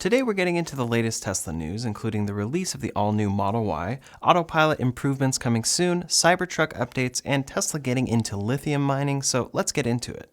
Today we're getting into the latest Tesla news, including the release of the all-new Model Y, Autopilot improvements coming soon, Cybertruck updates, and Tesla getting into lithium mining, so let's get into it.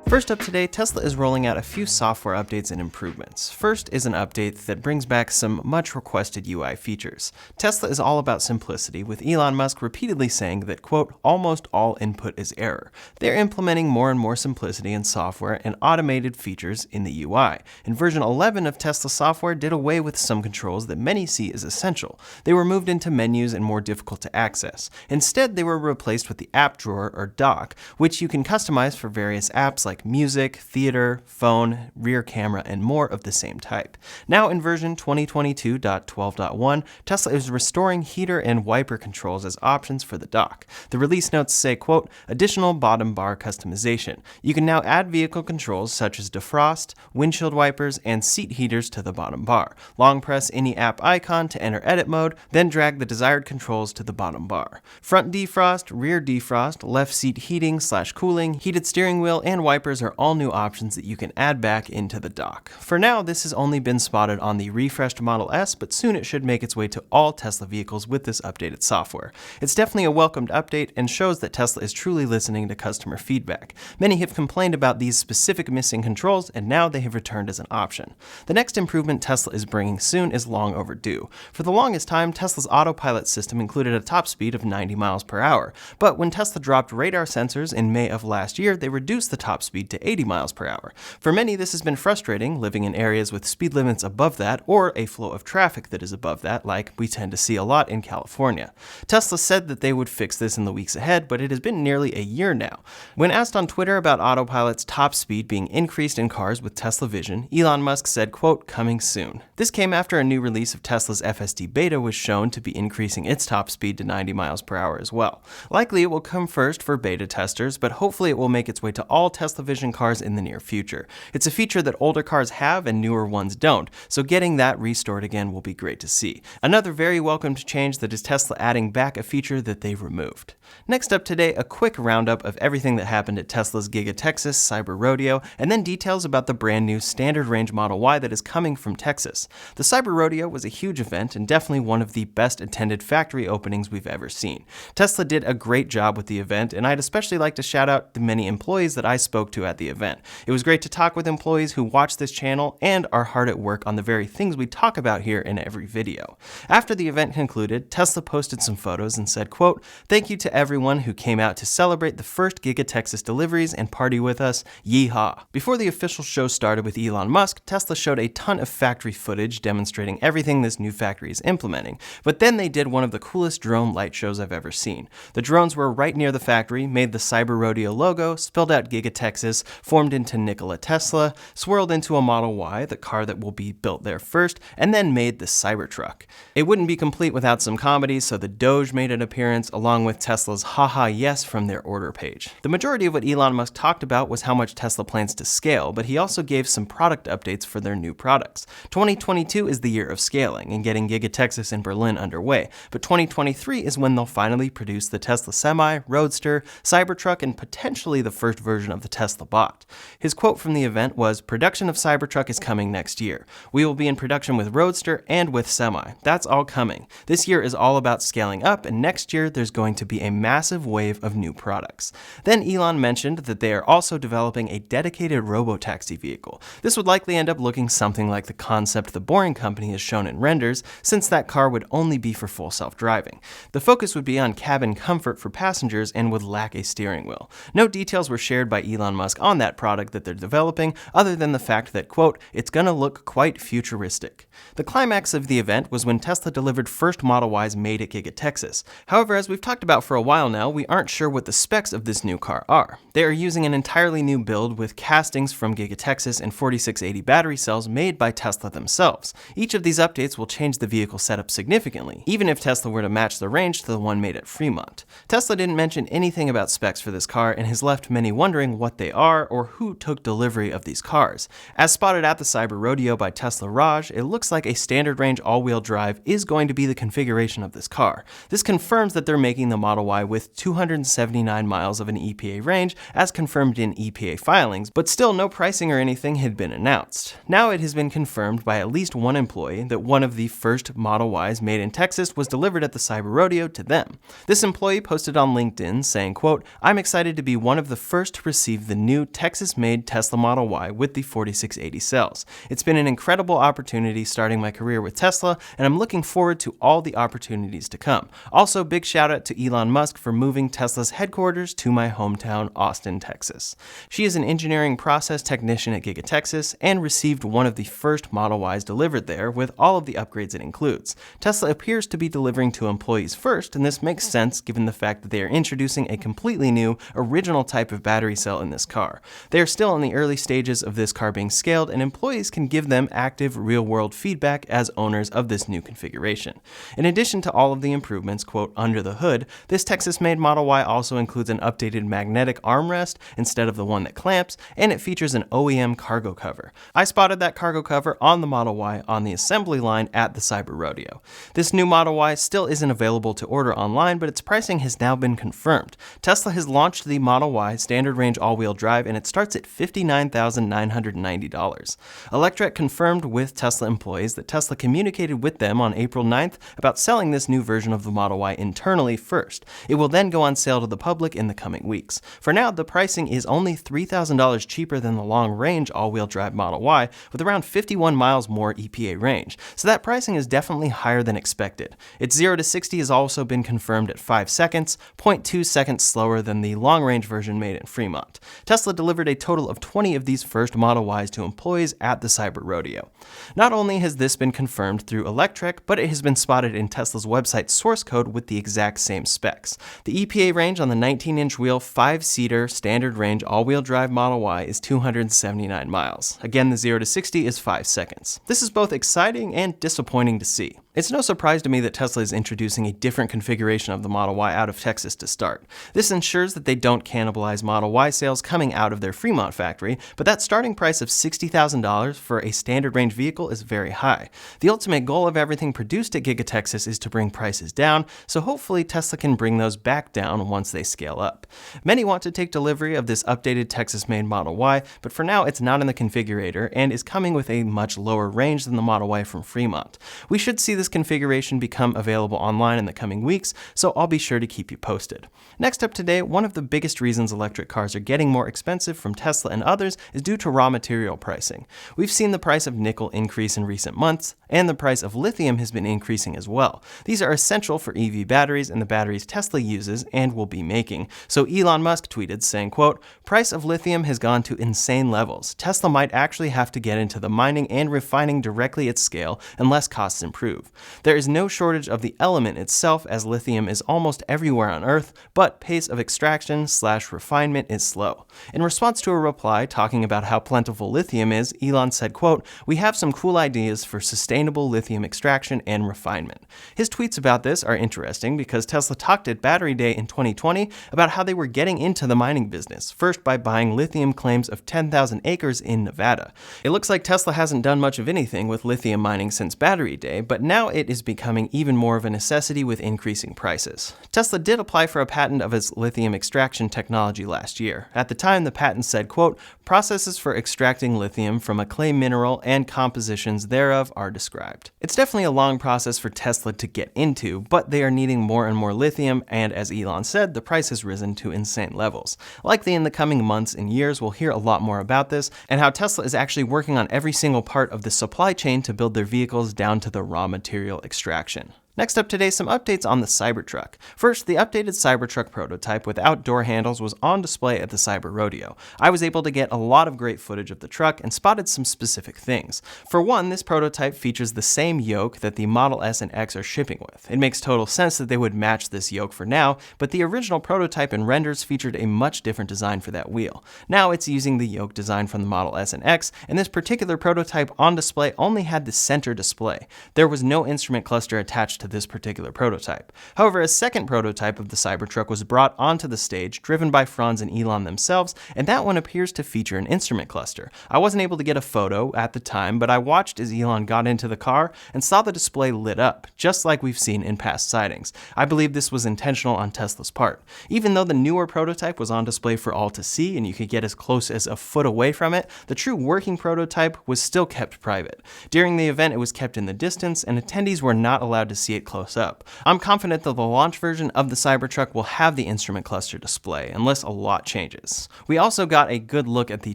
First up today, Tesla is rolling out a few software updates and improvements. First is an update that brings back some much requested UI features. Tesla is all about simplicity, with Elon Musk repeatedly saying that, quote, almost all input is error. They're implementing more and more simplicity in software and automated features in the UI. And version 11 of Tesla software did away with some controls that many see as essential. They were moved into menus and more difficult to access. Instead, they were replaced with the app drawer or dock, which you can customize for various apps like music, theater, phone, rear camera, and more of the same type. Now in version 2022.12.1, Tesla is restoring heater and wiper controls as options for the dock. The release notes say, quote, additional bottom bar customization. You can now add vehicle controls such as defrost, windshield wipers, and seat heaters to the bottom bar. Long press any app icon to enter edit mode, then drag the desired controls to the bottom bar. Front defrost, rear defrost, left seat heating / cooling, heated steering wheel, and wipers are all new options that you can add back into the dock. For now, this has only been spotted on the refreshed Model S, but soon it should make its way to all Tesla vehicles with this updated software. It's definitely a welcomed update and shows that Tesla is truly listening to customer feedback. Many have complained about these specific missing controls, and now they have returned as an option. The next improvement Tesla is bringing soon is long overdue. For the longest time, Tesla's Autopilot system included a top speed of 90 miles per hour, but when Tesla dropped radar sensors in May of last year, they reduced the top speed to 80 miles per hour. For many, this has been frustrating, living in areas with speed limits above that or a flow of traffic that is above that, like we tend to see a lot in California. Tesla said that they would fix this in the weeks ahead, but it has been nearly a year now. When asked on Twitter about Autopilot's top speed being increased in cars with Tesla Vision, Elon Musk said, quote, coming soon. This came after a new release of Tesla's FSD Beta was shown to be increasing its top speed to 90 miles per hour as well. Likely it will come first for beta testers, but hopefully it will make its way to all Tesla Vision cars in the near future. It's a feature that older cars have and newer ones don't, so getting that restored again will be great to see. Another very welcomed change that is Tesla adding back a feature that they removed. Next up today, a quick roundup of everything that happened at Tesla's Giga Texas Cyber Rodeo, and then details about the brand new standard range Model Y that is coming from Texas. The Cyber Rodeo was a huge event and definitely one of the best attended factory openings we've ever seen. Tesla did a great job with the event, and I'd especially like to shout out the many employees that I spoke to at the event. It was great to talk with employees who watch this channel and are hard at work on the very things we talk about here in every video. After the event concluded, Tesla posted some photos and said, quote, thank you to everyone who came out to celebrate the first Giga Texas deliveries and party with us, yeehaw. Before the official show started with Elon Musk, Tesla showed a ton of factory footage demonstrating everything this new factory is implementing, but then they did one of the coolest drone light shows I've ever seen. The drones were right near the factory, made the Cyber Rodeo logo, spelled out Giga Texas, formed into Nikola Tesla, swirled into a Model Y, the car that will be built there first, and then made the Cybertruck. It wouldn't be complete without some comedy, so the Doge made an appearance along with Tesla's haha yes from their order page. The majority of what Elon Musk talked about was how much Tesla plans to scale, but he also gave some product updates for their new products. 2022 is the year of scaling and getting Giga Texas in Berlin underway, but 2023 is when they'll finally produce the Tesla Semi, Roadster, Cybertruck, and potentially the first version of the Tesla Bot. His quote from the event was, production of Cybertruck is coming next year. We will be in production with Roadster and with Semi. That's all coming. This year is all about scaling up, and next year there's going to be a massive wave of new products. Then Elon mentioned that they are also developing a dedicated robotaxi vehicle. This would likely end up looking something like the concept the Boring Company has shown in renders, since that car would only be for full self-driving. The focus would be on cabin comfort for passengers and would lack a steering wheel. No details were shared by Elon Musk on that product that they're developing, other than the fact that, quote, it's gonna look quite futuristic. The climax of the event was when Tesla delivered first Model Ys made at Giga Texas. However, as we've talked about for a while now, we aren't sure what the specs of this new car are. They are using an entirely new build with castings from Giga Texas and 4680 battery cells made by Tesla themselves. Each of these updates will change the vehicle setup significantly, even if Tesla were to match the range to the one made at Fremont. Tesla didn't mention anything about specs for this car and has left many wondering what they are or who took delivery of these cars. As spotted at the Cyber Rodeo by Tesla Raj, it looks looks like a standard range all-wheel drive is going to be the configuration of this car. This confirms that they're making the Model Y with 279 miles of an EPA range, as confirmed in EPA filings, but still no pricing or anything had been announced. Now it has been confirmed by at least one employee that one of the first Model Ys made in Texas was delivered at the Cyber Rodeo to them. This employee posted on LinkedIn saying, quote, "I'm excited to be one of the first to receive the new Texas-made Tesla Model Y with the 4680 cells. It's been an incredible opportunity starting my career with Tesla, and I'm looking forward to all the opportunities to come. Also, big shout out to Elon Musk for moving Tesla's headquarters to my hometown, Austin, Texas." She is an engineering process technician at Giga, Texas, and received one of the first Model Ys delivered there with all of the upgrades it includes. Tesla appears to be delivering to employees first, and this makes sense given the fact that they are introducing a completely new, original type of battery cell in this car. They are still in the early stages of this car being scaled, and employees can give them active, real-world feedback as owners of this new configuration. In addition to all of the improvements, quote, under the hood, this Texas-made Model Y also includes an updated magnetic armrest instead of the one that clamps, and it features an OEM cargo cover. I spotted that cargo cover on the Model Y on the assembly line at the Cyber Rodeo. This new Model Y still isn't available to order online, but its pricing has now been confirmed. Tesla has launched the Model Y standard range all-wheel drive, and it starts at $59,990. Electrek confirmed with Tesla employees that Tesla communicated with them on April 9th about selling this new version of the Model Y internally first. It will then go on sale to the public in the coming weeks. For now, the pricing is only $3,000 cheaper than the long-range all-wheel drive Model Y, with around 51 miles more EPA range, so that pricing is definitely higher than expected. Its 0 to 60 has also been confirmed at 5 seconds, 0.2 seconds slower than the long-range version made in Fremont. Tesla delivered a total of 20 of these first Model Ys to employees at the Cyber Rodeo. Not only has this been confirmed through Electrek, but it has been spotted in Tesla's website source code with the exact same specs. The EPA range on the 19-inch wheel, 5-seater, standard range all-wheel drive Model Y is 279 miles. Again, the 0 to 60 is 5 seconds. This is both exciting and disappointing to see. It's no surprise to me that Tesla is introducing a different configuration of the Model Y out of Texas to start. This ensures that they don't cannibalize Model Y sales coming out of their Fremont factory, but that starting price of $60,000 for a standard range vehicle is very high. The ultimate goal of everything produced at Giga Texas is to bring prices down, so hopefully Tesla can bring those back down once they scale up. Many want to take delivery of this updated Texas-made Model Y, but for now it's not in the configurator and is coming with a much lower range than the Model Y from Fremont. We should see this configuration become available online in the coming weeks, so I'll be sure to keep you posted. Next up today, one of the biggest reasons electric cars are getting more expensive from Tesla and others is due to raw material pricing. We've seen the price of nickel increase in recent months, and the price of lithium has been increasing as well. These are essential for EV batteries and the batteries Tesla uses and will be making. So Elon Musk tweeted saying, quote, "Price of lithium has gone to insane levels. Tesla might actually have to get into the mining and refining directly at scale unless costs improve. There is no shortage of the element itself, as lithium is almost everywhere on Earth, but pace of extraction/refinement is slow." In response to a reply talking about how plentiful lithium is, Elon said, quote, "We have some cool ideas for sustainable lithium extraction and refinement." His tweets about this are interesting because Tesla talked at Battery Day in 2020 about how they were getting into the mining business, first by buying lithium claims of 10,000 acres in Nevada. It looks like Tesla hasn't done much of anything with lithium mining since Battery Day, but now it is becoming even more of a necessity with increasing prices. Tesla did apply for a patent of its lithium extraction technology last year. At the time, the patent said, quote, "Processes for extracting lithium from a clay mineral and compositions thereof are described." It's definitely a long process for Tesla to get into, but they are needing more and more lithium, and as Elon said, the price has risen to insane levels. Likely in the coming months and years, we'll hear a lot more about this, and how Tesla is actually working on every single part of the supply chain to build their vehicles down to the raw material extraction. Next up today, some updates on the Cybertruck. First, the updated Cybertruck prototype without door handles was on display at the Cyber Rodeo. I was able to get a lot of great footage of the truck and spotted some specific things. For one, this prototype features the same yoke that the Model S and X are shipping with. It makes total sense that they would match this yoke for now, but the original prototype and renders featured a much different design for that wheel. Now it's using the yoke design from the Model S and X, and this particular prototype on display only had the center display. There was no instrument cluster attached to to this particular prototype. However, a second prototype of the Cybertruck was brought onto the stage, driven by Franz and Elon themselves, and that one appears to feature an instrument cluster. I wasn't able to get a photo at the time, but I watched as Elon got into the car and saw the display lit up, just like we've seen in past sightings. I believe this was intentional on Tesla's part. Even though the newer prototype was on display for all to see and you could get as close as a foot away from it, the true working prototype was still kept private. During the event, it was kept in the distance and attendees were not allowed to see it close up. I'm confident that the launch version of the Cybertruck will have the instrument cluster display, unless a lot changes. We also got a good look at the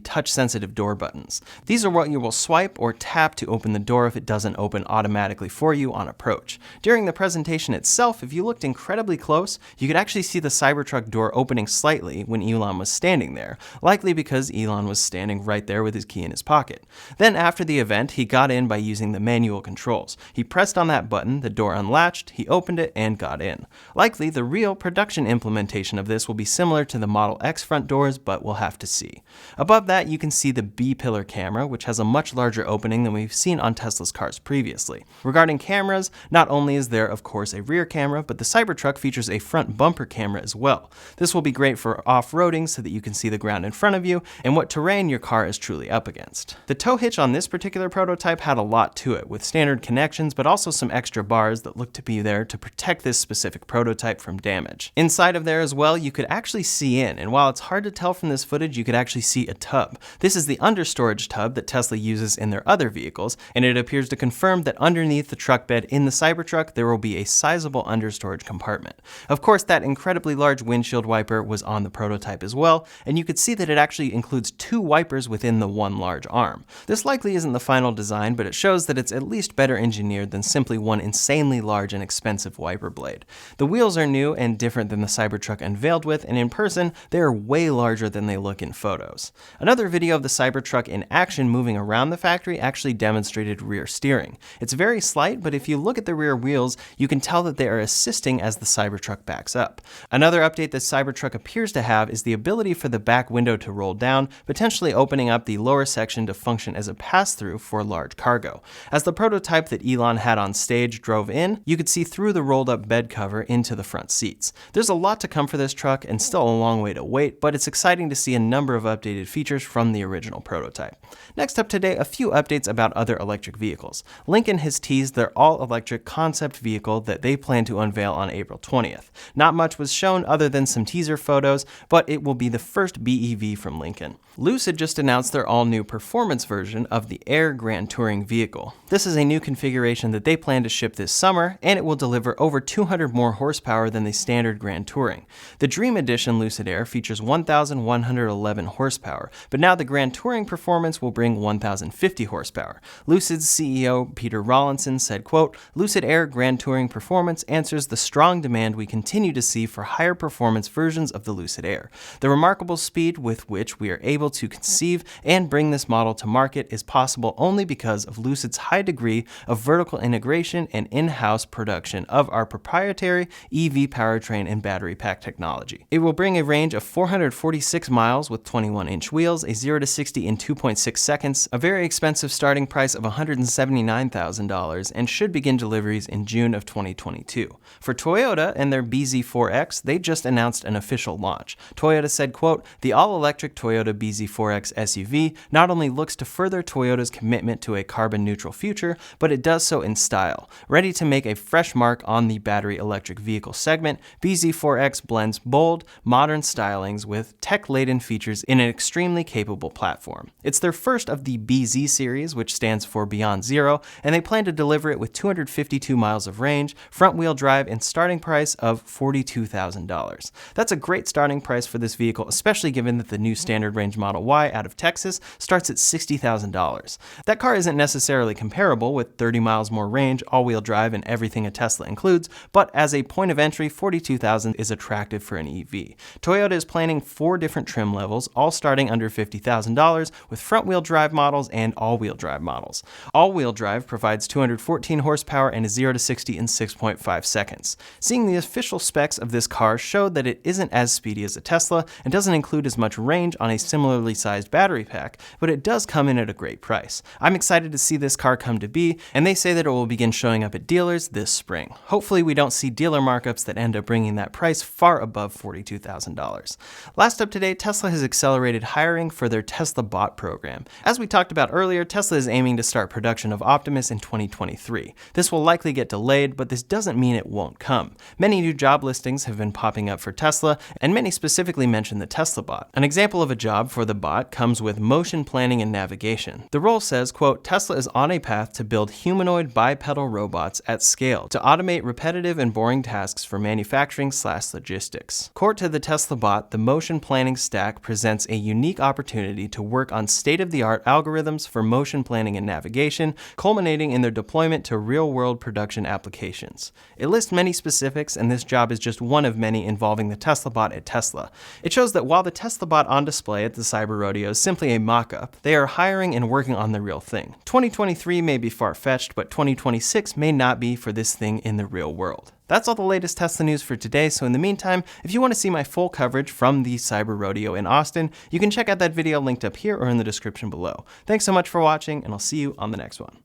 touch-sensitive door buttons. These are what you will swipe or tap to open the door if it doesn't open automatically for you on approach. During the presentation itself, if you looked incredibly close, you could actually see the Cybertruck door opening slightly when Elon was standing there, likely because Elon was standing right there with his key in his pocket. Then after the event, he got in by using the manual controls. He pressed on that button, the door unlatched, he opened it, and got in. Likely, the real production implementation of this will be similar to the Model X front doors, but we'll have to see. Above that, you can see the B-pillar camera, which has a much larger opening than we've seen on Tesla's cars previously. Regarding cameras, not only is there, of course, a rear camera, but the Cybertruck features a front bumper camera as well. This will be great for off-roading so that you can see the ground in front of you and what terrain your car is truly up against. The tow hitch on this particular prototype had a lot to it, with standard connections, but also some extra bars that look to be there to protect this specific prototype from damage. Inside of there as well, you could actually see in, and while it's hard to tell from this footage, you could actually see a tub. This is the understorage tub that Tesla uses in their other vehicles, and it appears to confirm that underneath the truck bed in the Cybertruck, there will be a sizable understorage compartment. Of course, that incredibly large windshield wiper was on the prototype as well, and you could see that it actually includes two wipers within the one large arm. This likely isn't the final design, but it shows that it's at least better engineered than simply one insanely large and expensive wiper blade. The wheels are new and different than the Cybertruck unveiled with, and in person, they are way larger than they look in photos. Another video of the Cybertruck in action moving around the factory actually demonstrated rear steering. It's very slight, but if you look at the rear wheels, you can tell that they are assisting as the Cybertruck backs up. Another update that Cybertruck appears to have is the ability for the back window to roll down, potentially opening up the lower section to function as a pass-through for large cargo. As the prototype that Elon had on stage drove in, you could see through the rolled-up bed cover into the front seats. There's a lot to come for this truck and still a long way to wait, but it's exciting to see a number of updated features from the original prototype. Next up today, a few updates about other electric vehicles. Lincoln has teased their all-electric concept vehicle that they plan to unveil on April 20th. Not much was shown other than some teaser photos, but it will be the first BEV from Lincoln. Lucid just announced their all-new performance version of the Air Grand Touring vehicle. This is a new configuration that they plan to ship this summer, and it will deliver over 200 more horsepower than the standard Grand Touring. The Dream Edition Lucid Air features 1,111 horsepower, but now the Grand Touring performance will bring 1,050 horsepower. Lucid's CEO Peter Rawlinson said, quote, "Lucid Air Grand Touring performance answers the strong demand we continue to see for higher performance versions of the Lucid Air. The remarkable speed with which we are able to conceive and bring this model to market is possible only because of Lucid's high degree of vertical integration and in-house production of our proprietary EV powertrain and battery pack technology. It will bring a range of 446 miles with 21-inch wheels, a 0 to 60 in 2.6 seconds, a very expensive starting price of $179,000, and should begin deliveries in June of 2022. For Toyota and their BZ4X, they just announced an official launch. Toyota said, quote, "The all-electric Toyota BZ4X SUV not only looks to further Toyota's commitment to a carbon-neutral future, but it does so in style. Ready to make a fresh mark on the battery electric vehicle segment, BZ4X blends bold, modern stylings with tech-laden features in an extremely capable platform. It's their first of the BZ series, which stands for Beyond Zero, and they plan to deliver it with 252 miles of range, front-wheel drive, and starting price of $42,000. That's a great starting price for this vehicle, especially given that the new standard range Model Y out of Texas starts at $60,000. That car isn't necessarily comparable with 30 miles more range, all-wheel drive, and everything a Tesla includes, but as a point of entry, $42,000 is attractive for an EV. Toyota is planning 4 different trim levels, all starting under $50,000, with front-wheel drive models and all-wheel drive models. All-wheel drive provides 214 horsepower and a 0 to 60 in 6.5 seconds. Seeing the official specs of this car showed that it isn't as speedy as a Tesla and doesn't include as much range on a similarly sized battery pack, but it does come in at a great price. I'm excited to see this car come to be, and they say that it will begin showing up at dealers dealers this spring. Hopefully we don't see dealer markups that end up bringing that price far above $42,000. Last up today, Tesla has accelerated hiring for their Tesla Bot program. As we talked about earlier, Tesla is aiming to start production of Optimus in 2023. This will likely get delayed, but this doesn't mean it won't come. Many new job listings have been popping up for Tesla, and many specifically mention the Tesla Bot. An example of a job for the bot comes with motion planning and navigation. The role says, quote, Tesla is on a path to build humanoid bipedal robots at scale to automate repetitive and boring tasks for manufacturing/logistics. Core to the Tesla Bot, the motion planning stack presents a unique opportunity to work on state-of-the-art algorithms for motion planning and navigation, culminating in their deployment to real-world production applications. It lists many specifics, and this job is just one of many involving the Tesla Bot at Tesla. It shows that while the Tesla Bot on display at the Cyber Rodeo is simply a mock-up, they are hiring and working on the real thing. 2023 may be far-fetched, but 2026 may not be for this thing in the real world. That's all the latest Tesla news for today, so in the meantime, if you want to see my full coverage from the Cyber Rodeo in Austin, you can check out that video linked up here or in the description below. Thanks so much for watching, and I'll see you on the next one.